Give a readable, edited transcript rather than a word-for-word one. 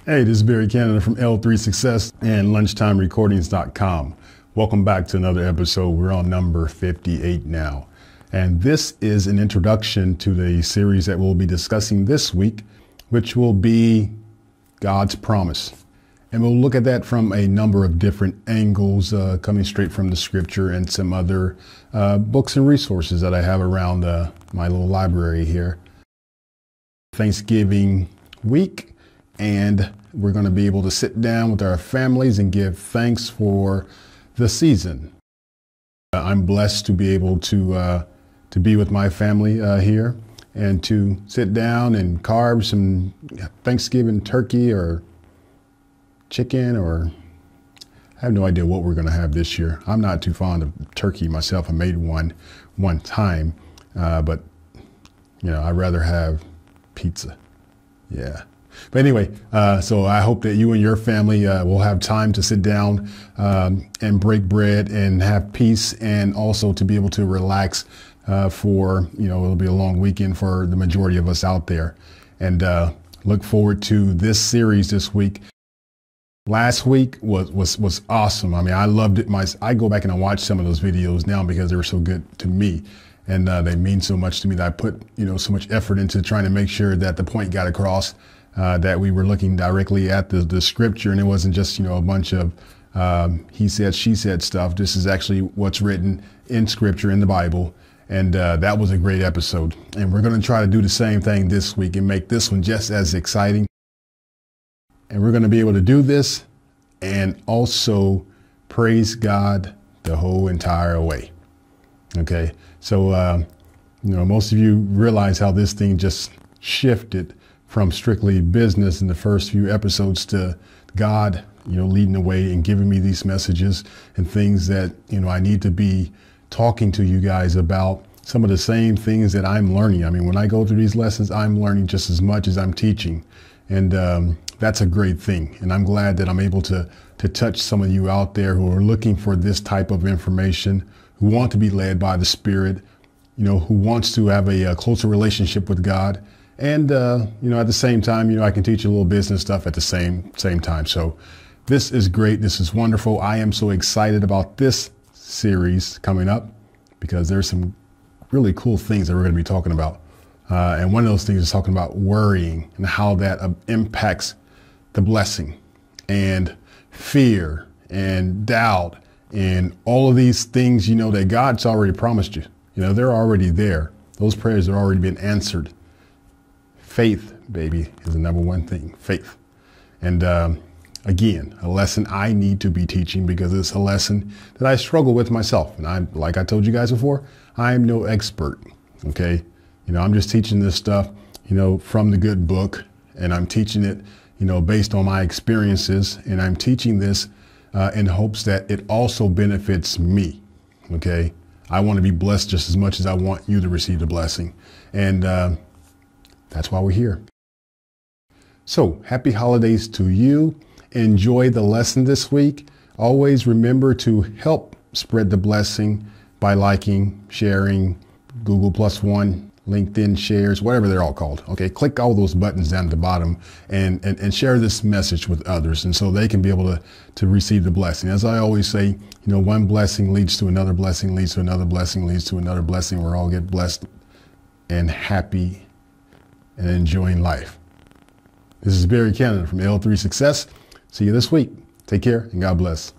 Hey, this is Barry Canada from L3 Success and LunchtimeRecordings.com. Welcome back to another episode. We're on number 58 now. And this is an introduction to the series that we'll be discussing this week, which will be God's promise. And we'll look at that from a number of different angles, coming straight from the scripture and some other books and resources that I have around my little library here. Thanksgiving week. And we're going to be able to sit down with our families and give thanks for the season. I'm blessed to be able to be with my family here and to sit down and carve some Thanksgiving turkey or chicken, or I have no idea what we're going to have this year. I'm not too fond of turkey myself. I made one time, but you know, I'd rather have pizza. Yeah. But anyway, so I hope that you and your family will have time to sit down and break bread and have peace, and also to be able to relax for, you know, it'll be a long weekend for the majority of us out there. And look forward to this series this week. Last week was awesome. I mean, I loved it. I go back and I watch some of those videos now because they were so good to me. And they mean so much to me that I put, you know, so much effort into trying to make sure that the point got across. That we were looking directly at the scripture, and it wasn't just, you know, a bunch of he said, she said stuff. This is actually what's written in scripture in the Bible, and that was a great episode. And we're going to try to do the same thing this week and make this one just as exciting. And we're going to be able to do this and also praise God the whole entire way. Okay, so you know, most of you realize how this thing just shifted from strictly business in the first few episodes to God, you know, leading the way and giving me these messages and things that, you know, I need to be talking to you guys about some of the same things that I'm learning. I mean, when I go through these lessons, I'm learning just as much as I'm teaching. And that's a great thing. And I'm glad that I'm able to touch some of you out there who are looking for this type of information, who want to be led by the Spirit, you know, who wants to have a closer relationship with God. And, you know, at the same time, you know, I can teach a little business stuff at the same time. So this is great. This is wonderful. I am so excited about this series coming up because there's some really cool things that we're going to be talking about. And one of those things is talking about worrying and how that impacts the blessing, and fear and doubt and all of these things, you know, that God's already promised you. You know, they're already there. Those prayers have already been answered. Faith, baby, is the number one thing, faith. And again, a lesson I need to be teaching because it's a lesson that I struggle with myself. And like I told you guys before, I'm no expert, okay? You know, I'm just teaching this stuff, you know, from the good book, and I'm teaching it, you know, based on my experiences, and I'm teaching this in hopes that it also benefits me, okay? I want to be blessed just as much as I want you to receive the blessing. And that's why we're here. So happy holidays to you. Enjoy the lesson this week. Always remember to help spread the blessing by liking, sharing, Google+1, LinkedIn shares, whatever they're all called. Okay, click all those buttons down at the bottom and share this message with others, and so they can be able to receive the blessing. As I always say, you know, one blessing leads to another blessing, leads to another blessing, leads to another blessing. We're all get blessed and happy and enjoying life. This is Barry Canada from L3 Success. See you this week. Take care and God bless.